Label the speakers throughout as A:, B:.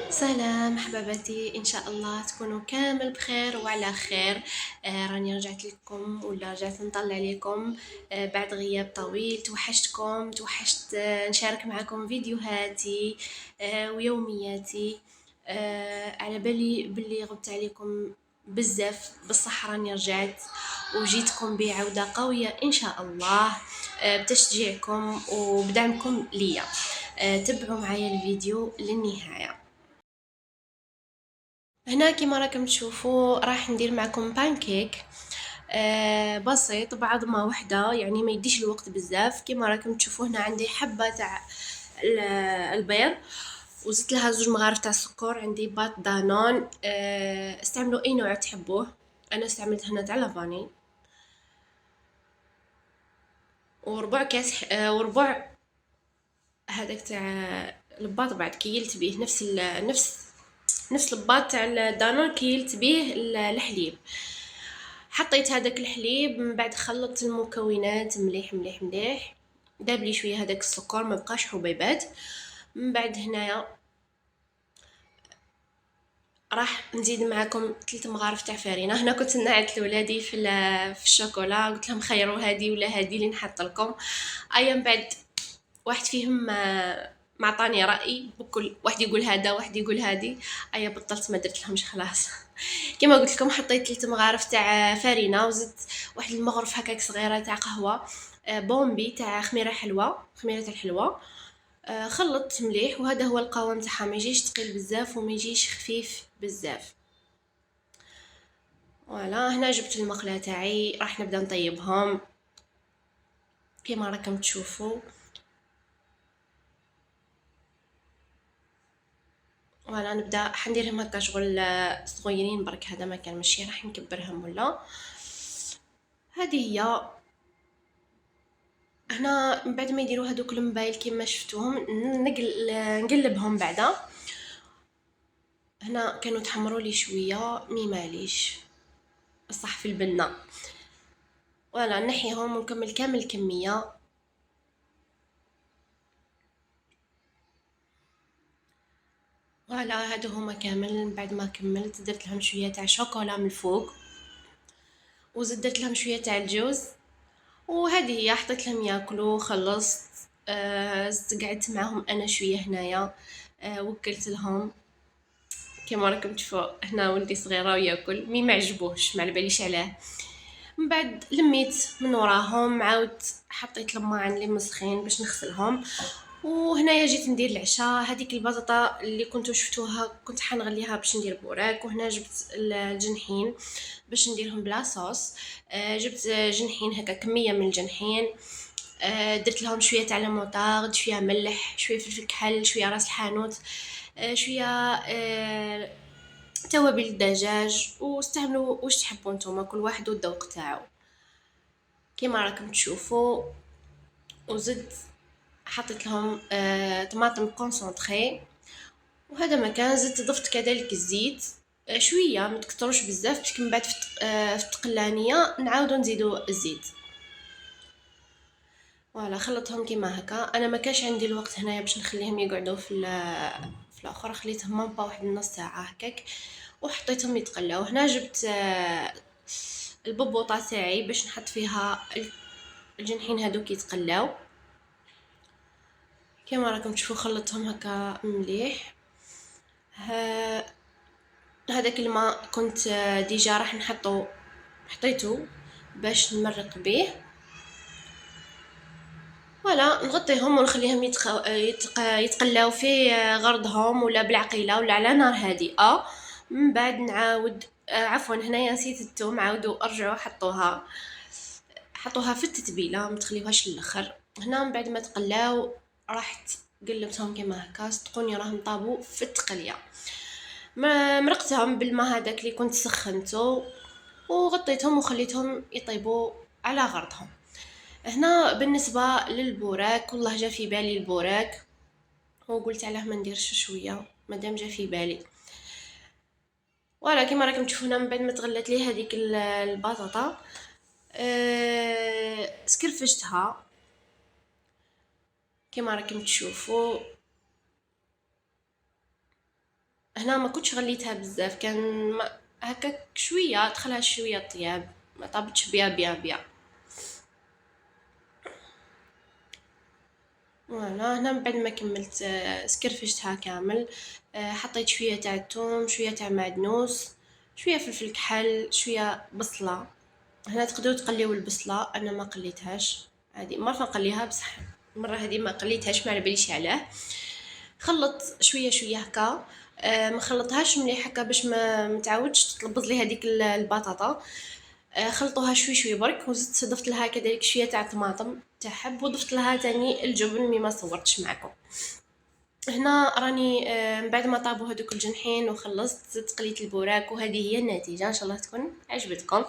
A: سلام حبابتي، ان شاء الله تكونوا كامل بخير وعلى خير. راني رجعت لكم ولا رجعت نطلع عليكم بعد غياب طويل. توحشت نشارك معكم فيديوهاتي ويومياتي. على بالي باللي غبت عليكم بزاف، بصح راني رجعت وجيتكم بعودة قوية ان شاء الله، بتشجيعكم وبدعمكم ليا. تبعوا معايا الفيديو للنهاية. هنا كيما راكم تشوفوا راح ندير معكم بانكيك بسيط بعظمه وحده، يعني ما يديش الوقت بزاف. كيما راكم تشوفوا هنا عندي حبه تاع البيض، وزدت لها 2 مغارف تاع السكر. عندي باط دانون، استعملوا اي نوع تحبوه. انا استعملت هنا تاع لافاني. وربع كاس وربع هذاك تاع الباط بعد كيلت بيه نفس الباط تاع الدانون كيلت بيه الحليب. حطيت هذاك الحليب، من بعد خلطت المكونات مليح مليح مليح. داب لي شويه هذاك السكر، ما بقاش حبيبات. من بعد هنايا راح نزيد معكم 3 مغارف تاع فرينه. هنا كنت نعت لولادي في الشوكولا، قلت لهم خيروا هذه ولا هذه اللي نحط لكم. ايا من بعد واحد فيهم ما عطاني راي، بكل واحد يقول هذا واحد يقول هذه. ايا بطلت ما درت لهمش خلاص. كما قلت لكم حطيت 3 مغارف تاع فرينه، وزدت واحد المغرف هكاك صغيره تاع قهوه بومبي تاع خميره حلوه، خميره الحلوه. خلطت مليح، وهذا هو القوام تاعها، ما يجيش ثقيل بزاف وما يجيش خفيف بزاف. فوالا هنا جبت المقله تاعي، راح نبدا نطيبهم كما راكم تشوفوا. فوالا نبدا حنديرهم هكا شغل صغيرين برك، هذا ما كان ماشي راح نكبرهم ولا. هذه هي. هنا من بعد ما يديروا هذوك المبايل كيما شفتوهم نقلبهم بعدا. هنا كانوا تحمروا لي شويه، مي ماليش بصح في البنه. ولا نحيهم ونكمل كامل الكميه. فوالا هادو هما كامل. من بعد ما كملت درت لهم شويه تاع شوكولا من الفوق، وزدت لهم شويه تاع الجوز. وهذه هي، حطيت لهم ياكلوا. خلصت قعدت معاهم انا شويه هنايا. وكلت لهم. كما راكم تشوفوا هنا ولدي صغيره وياكل، مي معجبوش ما على باليش عليه. من بعد لميت من وراهم، عاود حطيت الماء اللي مسخين باش نغسلهم. وهنايا جيت ندير العشاء. هذيك البطاطا اللي كنتو شفتوها كنت حنغليها باش ندير بوراك. وهنا جبت الجنحين باش نديرهم بلا صوص. جبت جنحين هكا، كميه من الجنحين. درت لهم شويه تاع الموطارد، شويه ملح، شويه فلفل كحل، شويه راس الحانوت، شويه توابل الدجاج. واستعملوا واش تحبوا نتوما، كل واحد والذوق تاعو كيما راكم تشوفوا. وزدت حطيت لهم طماطم كونسونطري. وهذا مكان زدت ضفت كذلك الزيت شويه، ما تكثروش بزاف باش من بعد في التقلانيه نعاودو نزيدو الزيت. فوالا خلطهم كيما هكا. انا ما كانش عندي الوقت هنايا باش نخليهم يقعدوا في الاخر، خليتهم مام با واحد نص ساعه هكاك وحطيتهم يتقلاو. هنا جبت الببوطه تاعي باش نحط فيها الجنحين هذوك يتقلاو. كما راكم تشوفوا خلطتهم هكا مليح. هذاك الماء كنت ديجا راح حطيته باش نمرق به. ولا نغطيهم ونخليهم يتقلاو في غرضهم ولا بالعقيله ولا على نار هادئه. من بعد نعاود عفوا هنايا نسيت الثوم، عاودوا ارجعوا حطوها في التتبيله، ما تخليوهاش للاخر. هنا من بعد ما تقلاو راح قلبتهم كما هكا. صدقوني راهم طابوا في التقليه. مرقتهم بالماء هذاك اللي كنت سخنته، وغطيتهم وخليتهم يطيبوا على غرضهم. هنا بالنسبه للبوراك، والله جا في بالي البوراك وقلت علاه ما نديرش شويه مادام جا في بالي. ولا كما راكم تشوفون من بعد ما تغلت لي هذيك البطاطا سكرفشتها كما راكم تشوفوا. هنا ما كنتش غليتها بزاف، كان هكاك شويه دخلها شويه طياب، ما طابتش بيا. فوالا هنا من بعد ما كملت سكرفشتها كامل. حطيت شويه تاع الثوم، شويه تاع معدنوس، شويه فلفل كحل، شويه بصله. هنا تقدروا تقليو البصله، انا ما قليتهاش، عادي مره نقليها بصح المره هذه ما قليتهاش، ما على باليش علاه. خلط شويه شويه هكا. ما خلطهاش مليح هكا باش ما متعاودش تطلبز لي هذيك البطاطا. خلطوها شوي شوي برك، وزدت ضفت لها كذلك شويه تاع طماطم تاع حب، وضفت لها تاني الجبن مي ما صورتش معكم. هنا راني من بعد ما طابوا هذوك الجنحين وخلصت، زدت قليت البوراك، وهذه هي النتيجه. ان شاء الله تكون عجبتكم.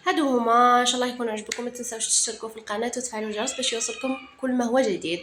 A: هادو هما، ان شاء الله يكونوا عجبكم. ما تنساوش تشتركوا في القناه وتفعلوا الجرس باش يوصلكم كل ما هو جديد.